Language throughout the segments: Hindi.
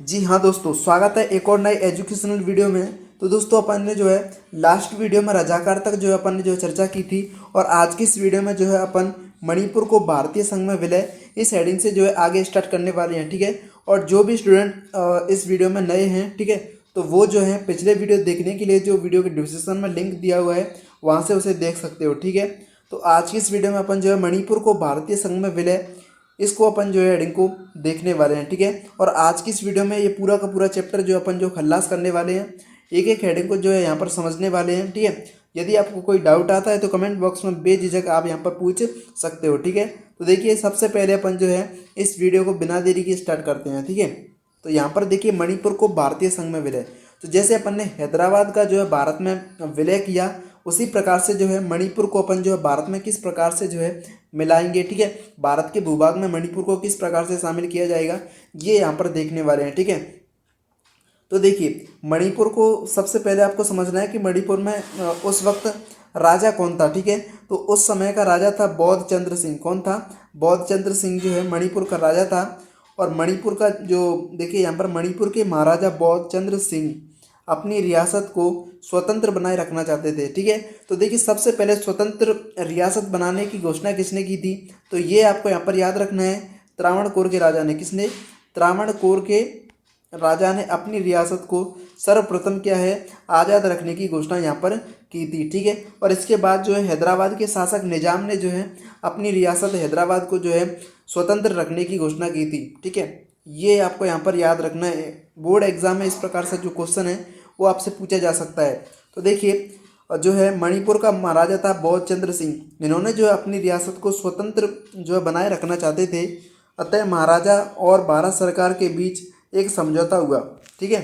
जी हाँ दोस्तों, स्वागत है एक और नए एजुकेशनल वीडियो में। तो दोस्तों अपन ने जो है लास्ट वीडियो में रजाकार तक जो है अपन ने जो है चर्चा की थी, और आज की इस वीडियो में जो है अपन मणिपुर को भारतीय संघ में विलय इस हेडिंग से जो है आगे स्टार्ट करने वाले हैं। ठीक है, और जो भी स्टूडेंट इस वीडियो में नए हैं, ठीक है, तो वो जो है पिछले वीडियो देखने के लिए जो वीडियो के डिस्क्रिप्शन में लिंक दिया हुआ है वहाँ से उसे देख सकते हो। ठीक है, तो आज की इस वीडियो में अपन जो है मणिपुर को भारतीय संघ में विलय इसको अपन जो है हेडिंग को देखने वाले हैं। ठीक है, और आज की इस वीडियो में ये पूरा का पूरा चैप्टर जो अपन जो खल्लास करने वाले हैं, एक एक हेडिंग को जो है यहाँ पर समझने वाले हैं। ठीक है, यदि आपको कोई डाउट आता है तो कमेंट बॉक्स में बेझिझक आप यहाँ पर पूछ सकते हो। ठीक है, तो देखिए सबसे पहले अपन जो है इस वीडियो को बिना देरी के स्टार्ट करते हैं। ठीक है, तो यहाँ पर देखिए मणिपुर को भारतीय संघ में विलय, तो जैसे अपन ने हैदराबाद का जो है भारत में विलय किया, उसी प्रकार से जो है मणिपुर को अपन जो है भारत में किस प्रकार से जो है मिलाएंगे। ठीक है, भारत के भूभाग में मणिपुर को किस प्रकार से शामिल किया जाएगा, ये यहाँ पर देखने वाले हैं। ठीक है, तो देखिए मणिपुर को सबसे पहले आपको समझना है कि मणिपुर में उस वक्त राजा कौन था। ठीक है, तो उस समय का राजा था बौद्ध चंद्र सिंह। कौन था? बौद्ध चंद्र सिंह जो है मणिपुर का राजा था। और मणिपुर का जो देखिए यहाँ पर मणिपुर के महाराजा बौद्ध चंद्र सिंह अपनी रियासत को स्वतंत्र बनाए रखना चाहते थे। ठीक है, तो देखिए सबसे पहले स्वतंत्र रियासत बनाने की घोषणा किसने की थी, तो ये आपको यहाँ पर याद रखना है, त्रावणकोर के राजा ने। किसने? त्रावणकोर के राजा ने अपनी रियासत को सर्वप्रथम क्या है आज़ाद रखने की घोषणा यहाँ पर की थी। ठीक है, और इसके बाद जो है हैदराबाद के शासक निजाम ने जो है अपनी रियासत हैदराबाद को जो है स्वतंत्र रखने की घोषणा की थी। ठीक है, ये आपको यहाँ पर याद रखना है, बोर्ड एग्जाम में इस प्रकार से जो क्वेश्चन है वो आपसे पूछा जा सकता है। तो देखिए जो है मणिपुर का महाराजा था बौद्ध चंद्र सिंह, इन्होंने जो है अपनी रियासत को स्वतंत्र जो है बनाए रखना चाहते थे। अतः महाराजा और भारत सरकार के बीच एक समझौता हुआ। ठीक है,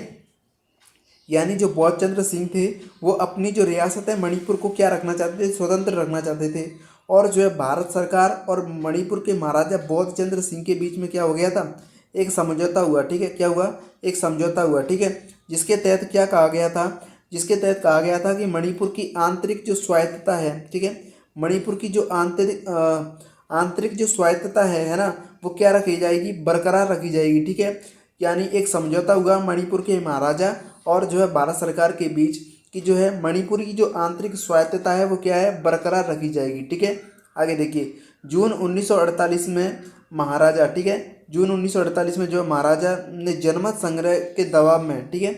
यानी जो बौद्ध चंद्र सिंह थे वो अपनी जो रियासत है मणिपुर को क्या रखना चाहते थे, स्वतंत्र रखना चाहते थे। और जो है भारत सरकार और मणिपुर के महाराजा बौद्ध चंद्र सिंह के बीच में क्या हो गया था, एक समझौता हुआ। ठीक है, क्या हुआ? एक समझौता हुआ। ठीक है, जिसके तहत क्या कहा गया था, जिसके तहत कहा गया था कि मणिपुर की आंतरिक जो स्वायत्तता है, ठीक है, मणिपुर की जो आंतरिक जो स्वायत्तता है ना, वो क्या रखी जाएगी, बरकरार रखी जाएगी। ठीक है, यानी एक समझौता हुआ मणिपुर के महाराजा और जो है भारत सरकार के बीच कि जो है मणिपुर की जो आंतरिक स्वायत्तता है वो क्या है, बरकरार रखी जाएगी। ठीक है, आगे देखिए जून 1948 में महाराजा, ठीक है, जून 1948 में जो महाराजा ने जनमत संग्रह के दबाव में, ठीक है,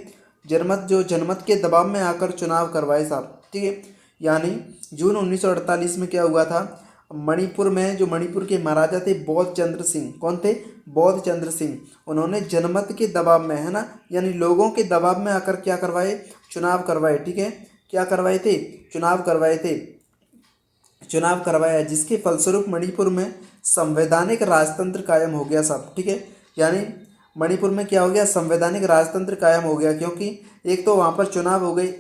जनमत के दबाव में आकर चुनाव करवाए साहब। ठीक है, यानी जून 1948 में क्या हुआ था, मणिपुर में जो मणिपुर के महाराजा थे बौद्ध चंद्र सिंह, कौन थे? बौद्ध चंद्र सिंह, उन्होंने जनमत के दबाव में, है ना, यानी लोगों के दबाव में आकर क्या करवाए, चुनाव करवाए। ठीक है, क्या करवाए थे? चुनाव करवाए थे, चुनाव करवाया, जिसके फलस्वरूप मणिपुर में संवैधानिक राजतंत्र कायम हो गया साहब। ठीक है, यानी मणिपुर में क्या हो गया, संवैधानिक राजतंत्र कायम हो गया, क्योंकि एक तो वहाँ पर चुनाव हो गई,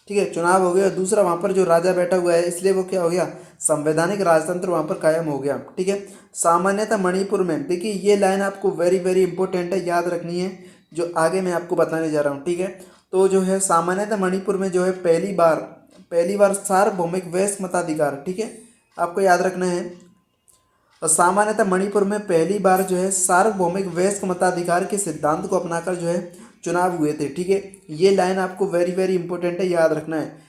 ठीक है, चुनाव हो गया, और दूसरा वहाँ पर जो राजा बैठा हुआ है इसलिए वो क्या हो गया, संवैधानिक राजतंत्र वहाँ पर कायम हो गया। ठीक है, सामान्यतः मणिपुर में, देखिए ये लाइन आपको वेरी वेरी इंपॉर्टेंट है, याद रखनी है, जो आगे मैं आपको बताने जा रहा हूँ। ठीक है, तो जो है सामान्यतः मणिपुर में जो है पहली बार सार्वभौमिक वयस्क मताधिकार, ठीक है, आपको याद रखना है, और सामान्यतः मणिपुर में पहली बार जो है सार्वभौमिक वयस्क मताधिकार के सिद्धांत को अपनाकर जो है चुनाव हुए थे। ठीक है, ये लाइन आपको वेरी वेरी इंपॉर्टेंट है, याद रखना है।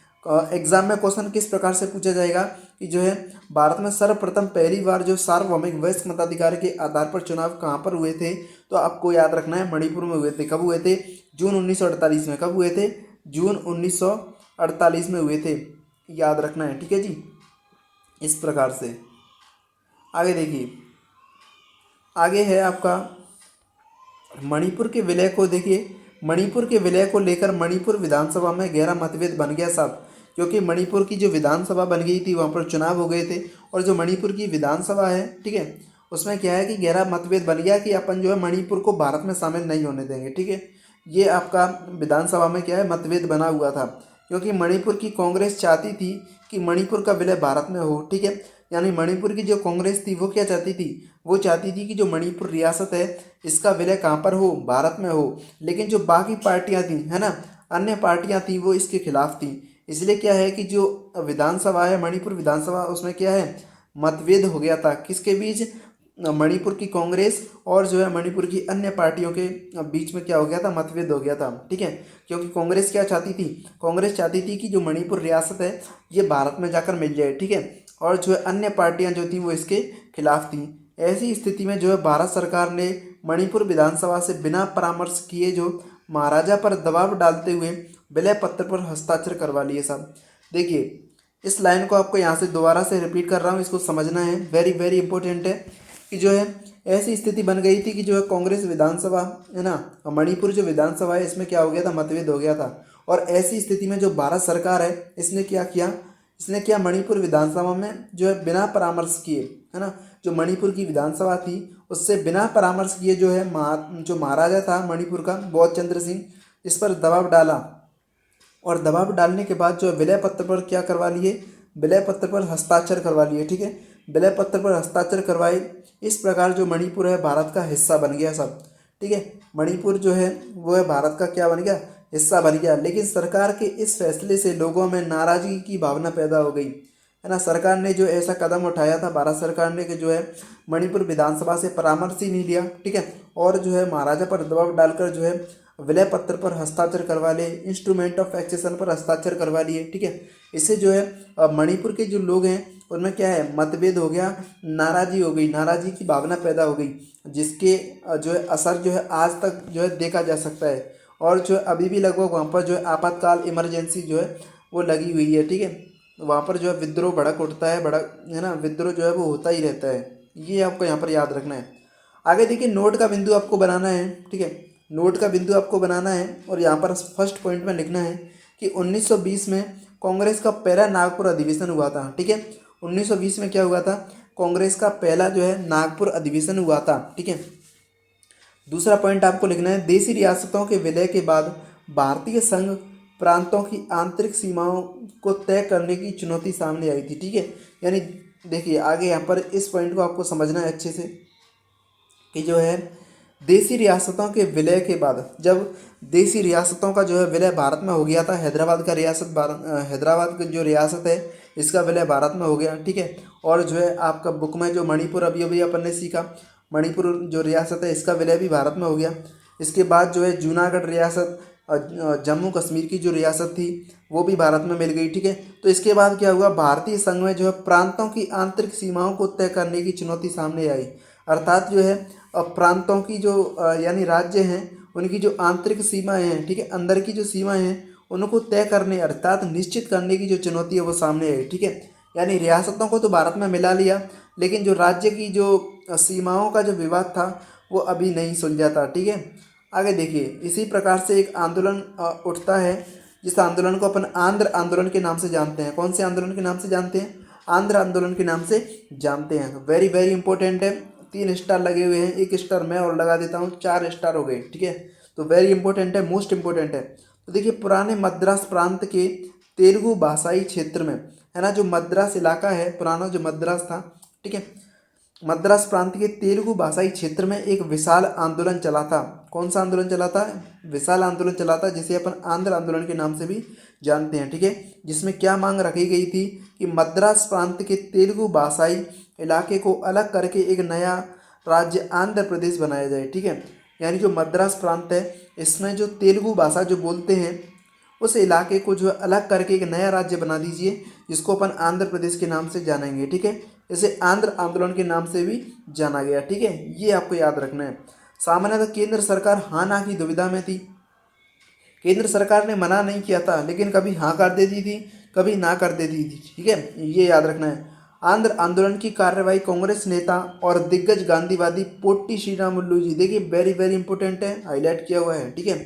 एग्जाम में क्वेश्चन किस प्रकार से पूछा जाएगा कि जो है भारत में सर्वप्रथम पहली बार जो सार्वभौमिक वयस्क मताधिकार के आधार पर चुनाव कहाँ पर हुए थे, तो आपको याद रखना है मणिपुर में हुए थे। कब हुए थे? जून 1948 में। कब हुए थे? जून 1948 में हुए थे, याद रखना है। ठीक है जी, इस प्रकार से आगे देखिए, आगे है आपका मणिपुर के विलय को। देखिए मणिपुर के विलय को लेकर मणिपुर विधानसभा में गहरा मतभेद बन गया साहब, क्योंकि मणिपुर की जो विधानसभा बन गई थी वहाँ पर चुनाव हो गए थे, और जो मणिपुर की विधानसभा है, ठीक है, उसमें क्या है कि गहरा मतभेद बन गया कि अपन जो है मणिपुर को भारत में शामिल नहीं होने देंगे। ठीक है, ये आपका विधानसभा में क्या है, मतभेद बना हुआ था, क्योंकि मणिपुर की कांग्रेस चाहती थी कि मणिपुर का विलय भारत में हो। ठीक है, यानी मणिपुर की जो कांग्रेस थी वो क्या चाहती थी, वो चाहती थी कि जो मणिपुर रियासत है इसका विलय कहाँ पर हो, भारत में हो। लेकिन जो बाकी पार्टियां थी, है ना, अन्य पार्टियां थी, वो इसके खिलाफ थी। इसलिए क्या है कि जो विधानसभा है मणिपुर विधानसभा, उसमें क्या है, मतभेद हो गया था, किसके बीच, मणिपुर की कांग्रेस और जो है मणिपुर की अन्य पार्टियों के बीच में क्या हो गया था, मतभेद हो गया था। ठीक है, क्योंकि कांग्रेस क्या चाहती थी, कांग्रेस चाहती थी कि जो मणिपुर रियासत है ये भारत में जाकर मिल जाए। ठीक है, और जो है अन्य पार्टियां जो थी वो इसके खिलाफ थी। ऐसी स्थिति में जो है भारत सरकार ने मणिपुर विधानसभा से बिना परामर्श किए जो महाराजा पर दबाव डालते हुए विलय पत्र पर हस्ताक्षर करवा लिए साहब। देखिए, इस लाइन को आपको यहाँ से दोबारा से रिपीट कर रहा हूँ, इसको समझना है, वेरी वेरी इंपॉर्टेंट है कि जो है ऐसी स्थिति बन गई थी कि जो है कांग्रेस विधानसभा है ना, मणिपुर जो विधानसभा है इसमें क्या हो गया था, मतभेद हो गया था। और ऐसी स्थिति में जो भारत सरकार है इसने क्या किया, इसने क्या मणिपुर विधानसभा में जो है बिना परामर्श किए, है ना, जो मणिपुर की विधानसभा थी उससे बिना परामर्श किए जो है जो महाराजा था मणिपुर का बहुत चंद्र सिंह, इस पर दबाव डाला। और दबाव डालने के बाद जो है विलय पत्र पर क्या करवा लिए, विलय पत्र पर हस्ताक्षर करवा लिए। ठीक है, विलय पत्र पर हस्ताक्षर करवाए। इस प्रकार जो मणिपुर है भारत का हिस्सा बन गया सब। ठीक है, मणिपुर जो है वो है भारत का क्या बन गया, हिस्सा बन गया। लेकिन सरकार के इस फैसले से लोगों में नाराजगी की भावना पैदा हो गई, है ना। सरकार ने जो ऐसा कदम उठाया था भारत सरकार ने कि जो है मणिपुर विधानसभा से परामर्श ही नहीं लिया। ठीक है, और जो है महाराजा पर दबाव डालकर जो है विलय पत्र पर हस्ताक्षर करवा लिए, इंस्ट्रूमेंट ऑफ एक्सेशन पर हस्ताक्षर करवा लिए। ठीक है, इससे जो है मणिपुर के जो लोग हैं उनमें क्या है, मतभेद हो गया, नाराजी हो गई, नाराजी की भावना पैदा हो गई, जिसके जो है असर जो है आज तक जो है देखा जा सकता है। और जो है अभी भी लगभग वहाँ पर जो है आपातकाल इमरजेंसी जो है वो लगी हुई है। ठीक है, वहाँ पर जो है विद्रोह भड़क उठता है, भड़क, है ना, विद्रोह जो है वो होता ही रहता है। ये आपको यहाँ पर याद रखना है। आगे देखिए, नोट का बिंदु आपको बनाना है। ठीक है, नोट का बिंदु आपको बनाना है और यहाँ पर फर्स्ट पॉइंट में लिखना है कि 1920 में कांग्रेस का पहला नागपुर अधिवेशन हुआ था। ठीक है, 1920 में क्या हुआ था, कांग्रेस का पहला जो है नागपुर अधिवेशन हुआ था। ठीक है, दूसरा पॉइंट आपको लिखना है, देशी रियासतों के विलय के बाद भारतीय संघ प्रांतों की आंतरिक सीमाओं को तय करने की चुनौती सामने आई थी। ठीक है, यानी देखिए आगे यहाँ पर इस पॉइंट को आपको समझना है अच्छे से कि जो है देशी रियासतों के विलय के बाद, जब देशी रियासतों का जो है विलय भारत में हो गया था, हैदराबाद का रियासत हैदराबाद की जो रियासत है इसका विलय भारत में हो गया। ठीक है, और जो है आपका बुक में जो मणिपुर अभी अभी अपन ने सीखा, मणिपुर जो रियासत है इसका विलय भी भारत में हो गया। इसके बाद जो है जूनागढ़ रियासत, जम्मू कश्मीर की जो रियासत थी वो भी भारत में मिल गई। ठीक है, तो इसके बाद क्या हुआ, भारतीय संघ में जो है प्रांतों की आंतरिक सीमाओं को तय करने की चुनौती सामने आई। अर्थात जो है प्रांतों की जो यानी राज्य हैं उनकी जो आंतरिक सीमाएं हैं, ठीक है, अंदर की जो सीमाएं हैं उनको तय करने अर्थात निश्चित करने की जो चुनौती है वो सामने आई। ठीक है, यानी रियासतों को तो भारत में मिला लिया, लेकिन जो राज्य की जो सीमाओं का जो विवाद था वो अभी नहीं सुलझा था। ठीक है, आगे देखिए, इसी प्रकार से एक आंदोलन उठता है जिस आंदोलन को अपन आंध्र आंदोलन के नाम से जानते हैं। कौन से आंदोलन के नाम से जानते हैं, आंध्र आंदोलन के नाम से जानते हैं। वेरी वेरी इंपॉर्टेंट है, 3 स्टार लगे हुए हैं, 1 स्टार मैं और लगा देता हूँ, 4 स्टार हो गए। ठीक है, तो वेरी इंपॉर्टेंट है, मोस्ट इंपॉर्टेंट है। तो देखिए, पुराने मद्रास प्रांत के तेलुगु भाषाई क्षेत्र में, है ना, जो मद्रास इलाका है, पुराना जो मद्रास था, ठीक है, मद्रास प्रांत के तेलुगु भाषाई क्षेत्र में एक विशाल आंदोलन चला था। कौन सा आंदोलन चला था, विशाल आंदोलन चला था, जिसे अपन आंध्र आंदोलन के नाम से भी जानते हैं। ठीक है, जिसमें क्या मांग रखी गई थी कि मद्रास प्रांत के तेलुगु भाषाई इलाके को अलग करके एक नया राज्य आंध्र प्रदेश बनाया जाए। ठीक है, यानी जो मद्रास प्रांत है इसमें जो तेलुगु भाषा जो बोलते हैं उस इलाके को जो है अलग करके एक नया राज्य बना दीजिए, जिसको अपन आंध्र प्रदेश के नाम से जानेंगे। ठीक है, इसे आंध्र आंदोलन के नाम से भी जाना गया। ठीक है, ये आपको याद रखना है। सामान्यतः केंद्र सरकार हाँ ना की दुविधा में थी। केंद्र सरकार ने मना नहीं किया था, लेकिन कभी हाँ कर देती थी, कभी ना कर देती थी। ठीक है, ये याद रखना है। आंध्र आंदोलन की कार्रवाई कांग्रेस नेता और दिग्गज गांधीवादी पोट्टी श्रीरामुलु जी, देखिए वेरी वेरी इंपॉर्टेंट है, हाईलाइट किया हुआ है। ठीक है,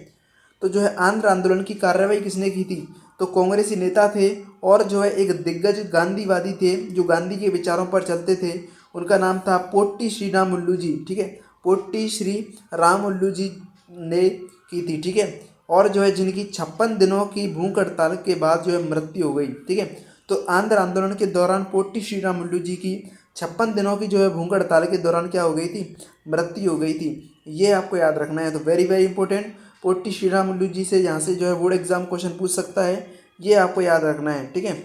तो जो है आंध्र आंदोलन की कार्रवाई किसने की थी, तो कांग्रेसी नेता थे और जो है एक दिग्गज गांधीवादी थे जो गांधी के विचारों पर चलते थे। उनका नाम था पोट्टी श्रीरामुलु जी। ठीक है, पोट्टी श्री रामुलु जी ने की थी। ठीक है, और जो है जिनकी 56 दिनों की भूख हड़ताल के बाद जो है मृत्यु हो गई। ठीक है, तो आंध्र आंदोलन के दौरान पोट्टी श्रीरामुलु जी की 56 दिनों की जो है भूख हड़ताल के दौरान क्या हो गई थी, मृत्यु हो गई थी। ये आपको याद रखना है। तो very very important, Potti Sriramulu ji से यहाँ से जो है बोर्ड एग्जाम क्वेश्चन पूछ सकता है, ये आपको याद रखना है। ठीक है,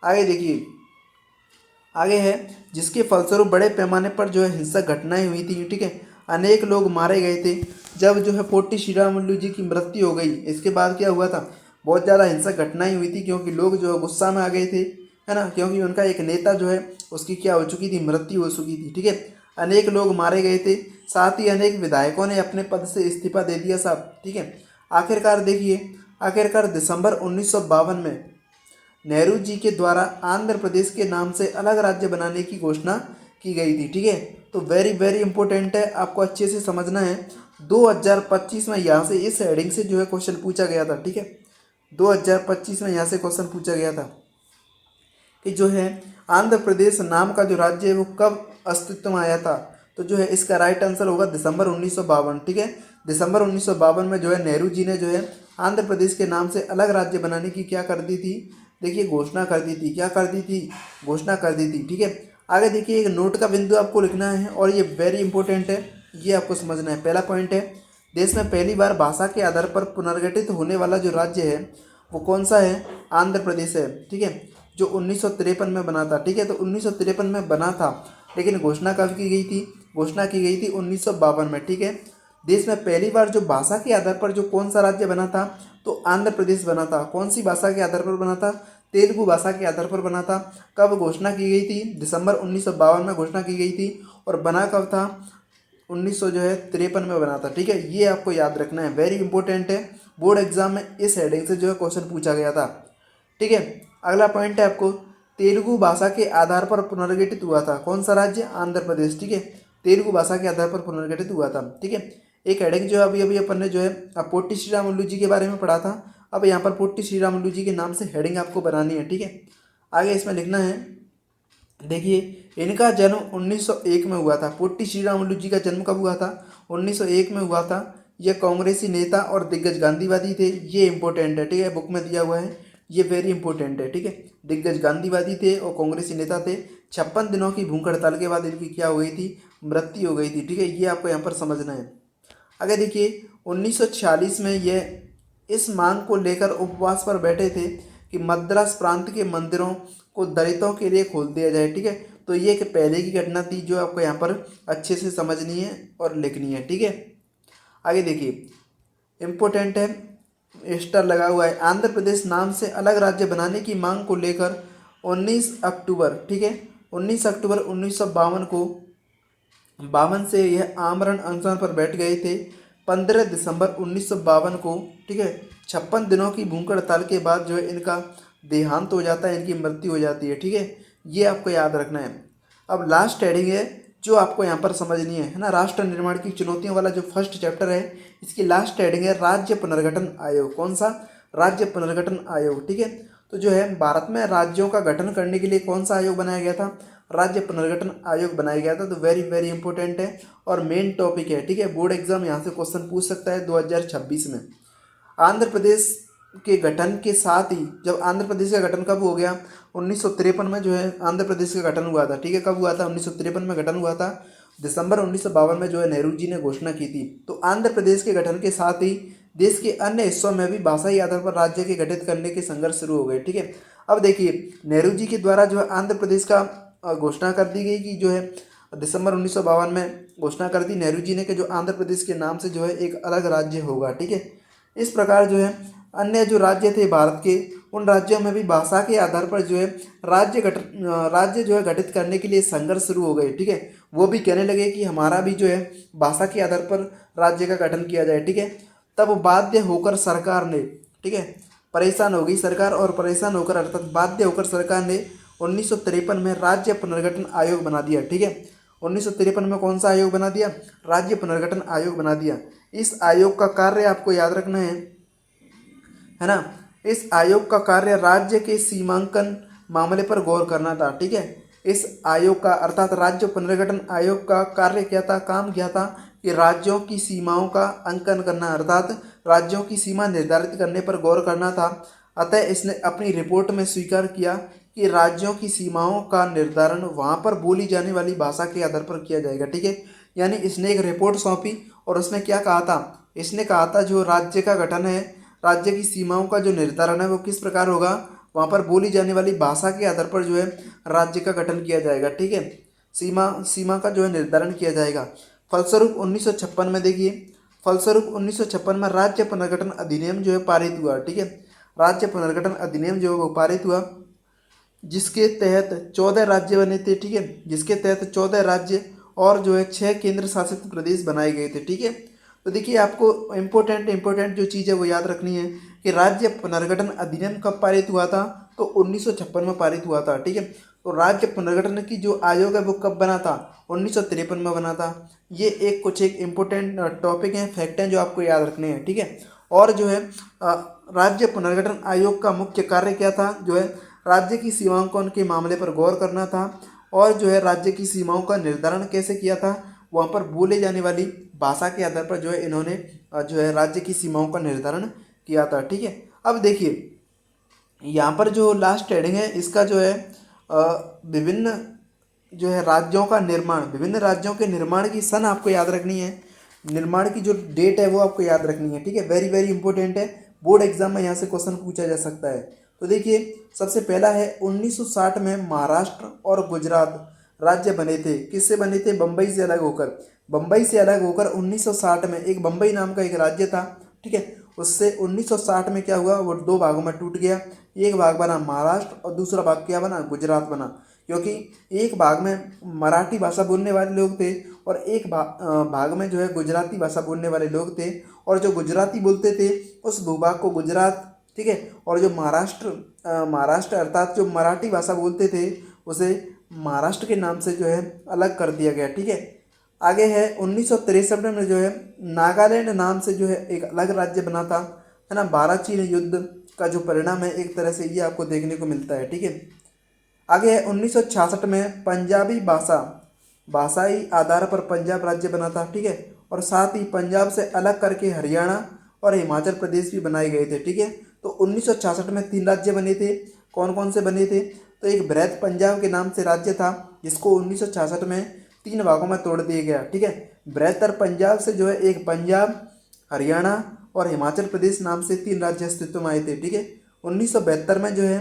आगे देखिए, आगे है, जिसके फलस्वरूप बड़े पैमाने पर जो है हिंसक घटनाएं हुई थी, ठीक है, अनेक लोग मारे गए थे। जब जो है पोटी श्रीरामुलु जी की मृत्यु हो गई, इसके बाद क्या हुआ था, बहुत ज़्यादा हिंसक घटनाएं हुई थी, क्योंकि लोग जो है गुस्सा में आ गए थे, है ना, क्योंकि उनका एक नेता जो है उसकी क्या हो चुकी थी, मृत्यु हो चुकी थी, ठीक है। अनेक लोग मारे गए थे, साथ ही अनेक विधायकों ने अपने पद से इस्तीफा दे दिया साहब, ठीक है। आखिरकार देखिए, आखिरकार दिसंबर 1952 में नेहरू जी के द्वारा आंध्र प्रदेश के नाम से अलग राज्य बनाने की घोषणा की गई थी, ठीक है। तो वेरी वेरी इंपॉर्टेंट है, आपको अच्छे से समझना है। 2025 में यहाँ से इस हेडिंग से जो है क्वेश्चन पूछा गया था, ठीक है। 2025 में यहाँ से क्वेश्चन पूछा गया था कि जो है आंध्र प्रदेश नाम का जो राज्य है वो कब अस्तित्व में आया था। तो जो है इसका राइट आंसर होगा दिसंबर 1952, ठीक है। दिसंबर 1952 में जो है नेहरू जी ने जो है आंध्र प्रदेश के नाम से अलग राज्य बनाने की क्या कर दी थी, देखिए घोषणा कर दी थी, क्या कर दी थी, घोषणा कर दी थी, ठीक है। आगे देखिए, एक नोट का बिंदु आपको लिखना है और ये वेरी इंपॉर्टेंट है, ये आपको समझना है। पहला पॉइंट है, देश में पहली बार भाषा के आधार पर पुनर्गठित होने वाला जो राज्य है वो कौन सा है, आंध्र प्रदेश है, ठीक है, जो 1953 में बना था, ठीक है। तो 1953 में बना था, लेकिन घोषणा कब की गई थी, घोषणा की गई थी 1952 में, ठीक है। देश में पहली बार जो भाषा के आधार पर जो कौन सा राज्य बना था, तो आंध्र प्रदेश बना था। कौन सी भाषा के आधार पर बना था, तेलुगु भाषा के आधार पर बना था। कब घोषणा की गई थी, दिसंबर 1952 में घोषणा की गई थी, और बना कब था, 1953 में बना था, ठीक है। ये आपको याद रखना है, वेरी इंपॉर्टेंट है, बोर्ड एग्जाम में इस हेडिंग से जो है क्वेश्चन पूछा गया था, ठीक है। अगला पॉइंट है आपको, तेलुगु भाषा के आधार पर पुनर्गठित हुआ था कौन सा राज्य, आंध्र प्रदेश, ठीक है। तेलुगु भाषा के आधार पर पुनर्गठित हुआ था, ठीक है। एक हेडिंग जो अभी अभी अपन ने जो है पोटी श्रीरामुलु जी के बारे में पढ़ा था, अब यहाँ पर पोटी श्रीरामुलु जी के नाम से हेडिंग आपको बनानी है, ठीक है। आगे इसमें लिखना है, देखिए इनका जन्म 1901 में हुआ था। पोटी श्रीरामुलु जी का जन्म कब हुआ था, 1901 में हुआ था। ये कांग्रेसी नेता और दिग्गज गांधीवादी थे, ये इंपॉर्टेंट है, ठीक है, बुक में दिया हुआ है, ये वेरी इंपॉर्टेंट है, ठीक है। दिग्गज गांधीवादी थे और कांग्रेसी नेता थे। 56 दिनों की भूख हड़ताल के बाद इनकी क्या हो गई थी, मृत्यु हो गई थी, ठीक है। ये आपको यहाँ पर समझना है। आगे देखिए, 1946 में ये इस मांग को लेकर उपवास पर बैठे थे कि मद्रास प्रांत के मंदिरों को दलितों के लिए खोल दिया जाए, ठीक है। तो ये एक पहले की घटना थी जो आपको यहाँ पर अच्छे से समझनी है और लिखनी है, ठीक है। आगे देखिए, इम्पोर्टेंट है, स्टार लगा हुआ है, आंध्र प्रदेश नाम से अलग राज्य बनाने की मांग को लेकर 19 अक्टूबर, ठीक है, 19 अक्टूबर 1952 को 52 से यह आमरण अनशन पर बैठ गए थे। 15 दिसंबर 1952 को, ठीक है, 56 दिनों की भूख हड़ताल के बाद जो है इनका देहांत हो जाता है, इनकी मृत्यु हो जाती है, ठीक है। ये आपको याद रखना है। अब लास्ट हेडिंग है जो आपको यहाँ पर समझनी है ना, राष्ट्र निर्माण की चुनौतियों वाला जो फर्स्ट चैप्टर है, इसकी लास्ट हेडिंग है राज्य पुनर्गठन आयोग। कौन सा, राज्य पुनर्गठन आयोग, ठीक है। तो जो है भारत में राज्यों का गठन करने के लिए कौन सा आयोग बनाया गया था, राज्य पुनर्गठन आयोग बनाया गया था। तो वेरी वेरी इंपॉर्टेंट है और मेन टॉपिक है, ठीक है। बोर्ड एग्जाम यहाँ से क्वेश्चन पूछ सकता है 2026 में। आंध्र प्रदेश के गठन के साथ ही, जब आंध्र प्रदेश का गठन कब हो गया, 1953 में जो है आंध्र प्रदेश का गठन हुआ था, ठीक है। कब हुआ था, 1953 में गठन हुआ था। दिसंबर 1952 में जो है नेहरू जी ने घोषणा की थी। तो आंध्र प्रदेश के गठन के साथ ही देश के अन्य हिस्सों में भी भाषाई आधार पर राज्य के गठित करने के संघर्ष शुरू हो गए, ठीक है। अब देखिए, नेहरू जी के द्वारा जो है आंध्र प्रदेश का घोषणा कर दी गई कि जो है दिसंबर 1952 में घोषणा कर दी नेहरू जी ने कि जो आंध्र प्रदेश के नाम से जो है एक अलग राज्य होगा, ठीक है। इस प्रकार जो है अन्य जो राज्य थे भारत के, उन राज्यों में भी भाषा के आधार पर जो है राज्य जो है गठित करने के लिए संघर्ष शुरू हो गए, ठीक है। वो भी कहने लगे कि हमारा भी जो है भाषा के आधार पर राज्य का गठन किया जाए, ठीक है। तब बाध्य होकर सरकार ने, ठीक है, परेशान हो गई सरकार, और परेशान होकर अर्थात बाध्य होकर सरकार ने 1953 में राज्य पुनर्गठन आयोग बना दिया, ठीक है। 1953 में कौन सा आयोग बना दिया, राज्य पुनर्गठन आयोग बना दिया। इस आयोग का कार्य आपको याद रखना है ना, इस आयोग का कार्य राज्य के सीमांकन मामले पर गौर करना था, ठीक है। इस आयोग का अर्थात राज्य पुनर्गठन आयोग का कार्य क्या था, काम क्या था कि राज्यों की सीमाओं का अंकन करना, अर्थात राज्यों की सीमा निर्धारित करने पर गौर करना था। अतः इसने अपनी रिपोर्ट में स्वीकार किया कि राज्यों की सीमाओं का निर्धारण वहाँ पर बोली जाने वाली भाषा के आधार पर किया जाएगा, ठीक है। यानी इसने एक रिपोर्ट सौंपी और उसमें क्या कहा था, इसने कहा था जो राज्य का गठन है, राज्य की सीमाओं का जो निर्धारण है वो किस प्रकार होगा, वहाँ पर बोली जाने वाली भाषा के आधार पर जो है राज्य का गठन किया जाएगा। ठीक है, सीमा सीमा का जो है निर्धारण किया जाएगा। फलस्वरूप 1956 में देखिए, फलस्वरूप 1956 में राज्य पुनर्गठन अधिनियम जो है पारित हुआ। ठीक है, राज्य पुनर्गठन अधिनियम जो है वो पारित हुआ, जिसके तहत 14 राज्य बने थे। ठीक है, जिसके तहत 14 राज्य और जो है 6 केंद्र शासित प्रदेश बनाए गए थे। ठीक है, तो देखिए आपको इम्पोर्टेंट जो चीज़ है वो याद रखनी है कि राज्य पुनर्गठन अधिनियम कब पारित हुआ था, तो 1956 में पारित हुआ था। ठीक है, तो राज्य पुनर्गठन की जो आयोग है वो कब बना था, 1953 में बना था। ये कुछ एक इम्पोर्टेंट टॉपिक हैं, फैक्ट हैं जो आपको याद रखने हैं। ठीक है, और जो है राज्य पुनर्गठन आयोग का मुख्य कार्य क्या था, जो है राज्य की सीमांकन के मामले पर गौर करना था, और जो है राज्य की सीमाओं का निर्धारण कैसे किया था, वहाँ पर बोले जाने वाली भाषा के आधार पर जो है इन्होंने जो है राज्य की सीमाओं का निर्धारण किया था। ठीक है, अब देखिए यहाँ पर जो लास्ट हेडिंग है इसका जो है विभिन्न जो है राज्यों का निर्माण, विभिन्न राज्यों के निर्माण की सन आपको याद रखनी है, निर्माण की जो डेट है वो आपको याद रखनी है। ठीक है, वेरी वेरी इंपॉर्टेंट है, बोर्ड एग्जाम में यहाँ से क्वेश्चन पूछा जा सकता है। तो देखिए सबसे पहला है 1960 में महाराष्ट्र और गुजरात राज्य बने थे। किससे बने थे, बम्बई से अलग होकर। बम्बई से अलग होकर 1960 में एक बम्बई नाम का एक राज्य था। ठीक है, उससे 1960 में क्या हुआ, वो दो भागों में टूट गया। एक भाग बना महाराष्ट्र और दूसरा भाग क्या बना, गुजरात बना। क्योंकि एक भाग में मराठी भाषा बोलने वाले लोग थे और एक भाग में जो है गुजराती भाषा बोलने वाले लोग थे, और जो गुजराती बोलते थे उस भूभाग को गुजरात, ठीक है, और जो महाराष्ट्र अर्थात जो मराठी भाषा बोलते थे उसे महाराष्ट्र के नाम से जो है अलग कर दिया गया। ठीक है, आगे है 1963 में जो है नागालैंड नाम से जो है एक अलग राज्य बना था, है ना। 12 चीन युद्ध का जो परिणाम है एक तरह से ये आपको देखने को मिलता है। ठीक है, आगे है 1966 में पंजाबी भाषाई आधार पर पंजाब राज्य बना था। ठीक है, और साथ ही पंजाब से अलग करके हरियाणा और हिमाचल प्रदेश भी बनाए गए थे। ठीक है, तो 1966 में 3 राज्य बने थे। कौन कौन से बने थे, तो एक बृहद पंजाब के नाम से राज्य था जिसको 1966 में 3 भागों में तोड़ दिया गया। ठीक है, बृहत्तर पंजाब से जो है एक पंजाब, हरियाणा और हिमाचल प्रदेश नाम से 3 राज्य अस्तित्व में आए थे। ठीक है, 1972 में जो है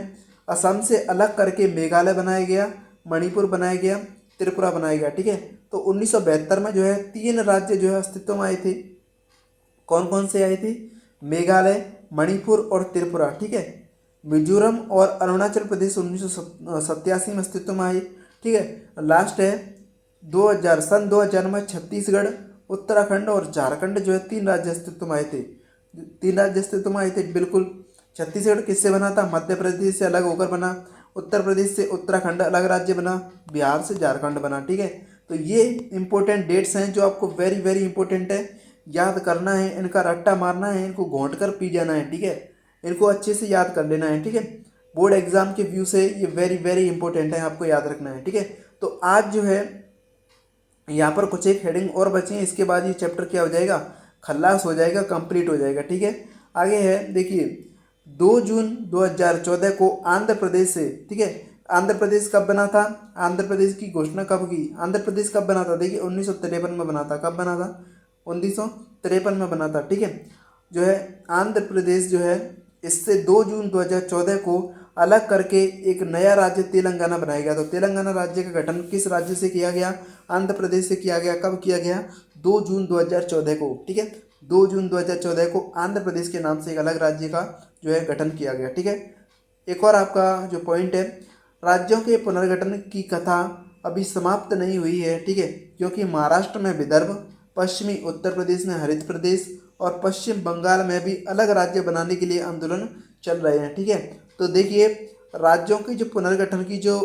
असम से अलग करके मेघालय बनाया गया, मणिपुर बनाया गया, त्रिपुरा बनाया गया। ठीक है, तो 1972 में जो है 3 राज्य जो है अस्तित्व में आए थे। कौन कौन से आए थे, मेघालय, मणिपुर और त्रिपुरा। ठीक है, मिजोरम और अरुणाचल प्रदेश 1987 में अस्तित्व में आए। ठीक है, लास्ट है 2000 में छत्तीसगढ़, उत्तराखंड और झारखंड जो है 3 राज्य अस्तित्व में आए थे। 3 राज्य अस्तित्व में आए थे, बिल्कुल। छत्तीसगढ़ किससे बना था, मध्य प्रदेश से अलग होकर बना। उत्तर प्रदेश से उत्तराखंड अलग राज्य बना, बिहार से झारखंड बना। ठीक है, तो ये इंपॉर्टेंट डेट्स हैं जो आपको वेरी वेरी इंपॉर्टेंट है, याद करना है, इनका रट्टा मारना है, इनको घोंट कर पी जाना है। ठीक है, इनको अच्छे से याद कर लेना है। ठीक है, बोर्ड एग्जाम के व्यू से ये वेरी वेरी इंपॉर्टेंट है, आपको याद रखना है। ठीक है, तो आज जो है यहाँ पर कुछ एक हेडिंग और बची हैं, इसके बाद ये चैप्टर क्या हो जाएगा, खल्लास हो जाएगा, कंप्लीट हो जाएगा। ठीक है, आगे है देखिए 2 जून 2014 को आंध्र प्रदेश से, ठीक है, आंध्र प्रदेश कब बना था, आंध्र प्रदेश की घोषणा कब की, आंध्र प्रदेश कब बना था, देखिए 1953 में बना था। कब बना था, 1953 में बना था। ठीक है, जो है आंध्र प्रदेश जो है इससे 2 जून 2014 को अलग करके एक नया राज्य तेलंगाना बनाया गया। तो तेलंगाना राज्य का गठन किस राज्य से किया गया, आंध्र प्रदेश से किया गया। कब किया गया, 2 जून 2014 को। ठीक है, 2 जून 2014 को आंध्र प्रदेश के नाम से एक अलग राज्य का जो है गठन किया गया। ठीक है, एक और आपका जो पॉइंट है, राज्यों के पुनर्गठन की कथा अभी समाप्त नहीं हुई है। ठीक है, क्योंकि महाराष्ट्र में विदर्भ, पश्चिमी उत्तर प्रदेश में हरित प्रदेश और पश्चिम बंगाल में भी अलग राज्य बनाने के लिए आंदोलन चल रहे हैं। ठीक है, तो देखिए राज्यों की जो पुनर्गठन की जो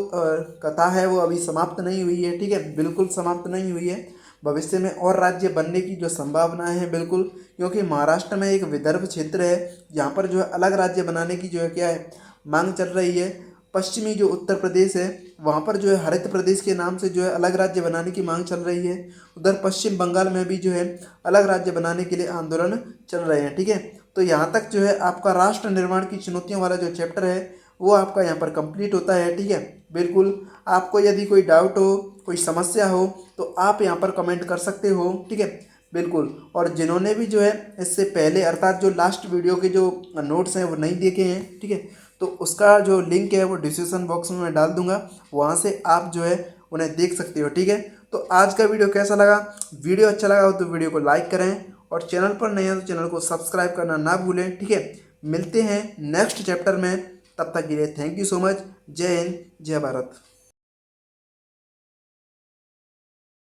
कथा है वो अभी समाप्त नहीं हुई है। ठीक है, बिल्कुल समाप्त नहीं हुई है। भविष्य में और राज्य बनने की जो संभावनाएं हैं बिल्कुल, क्योंकि महाराष्ट्र में एक विदर्भ क्षेत्र है जहाँ पर जो है अलग राज्य बनाने की जो है क्या है मांग चल रही है। पश्चिमी जो उत्तर प्रदेश है वहाँ पर जो है हरित प्रदेश के नाम से जो है अलग राज्य बनाने की मांग चल रही है। उधर पश्चिम बंगाल में भी जो है अलग राज्य बनाने के लिए आंदोलन चल रहे हैं। ठीक है, तो यहाँ तक जो है आपका राष्ट्र निर्माण की चुनौतियों वाला जो चैप्टर है वो आपका यहाँ पर कंप्लीट होता है। ठीक है, बिल्कुल। आपको यदि कोई डाउट हो, कोई समस्या हो तो आप यहाँ पर कमेंट कर सकते हो। ठीक है, बिल्कुल। और जिन्होंने भी जो है इससे पहले अर्थात जो लास्ट वीडियो के जो नोट्स हैं वो नहीं देखे हैं, ठीक है, तो उसका जो लिंक है वो डिस्क्रिप्शन बॉक्स में मैं डाल दूंगा, वहाँ से आप जो है उन्हें देख सकते हो। ठीक है, तो आज का वीडियो कैसा लगा? वीडियो अच्छा लगा हो तो वीडियो को लाइक करें, और चैनल पर नए हैं तो चैनल को सब्सक्राइब करना ना भूलें। ठीक है, मिलते हैं नेक्स्ट चैप्टर में, तब तक के लिए थैंक यू सो मच। जय हिंद, जय भारत।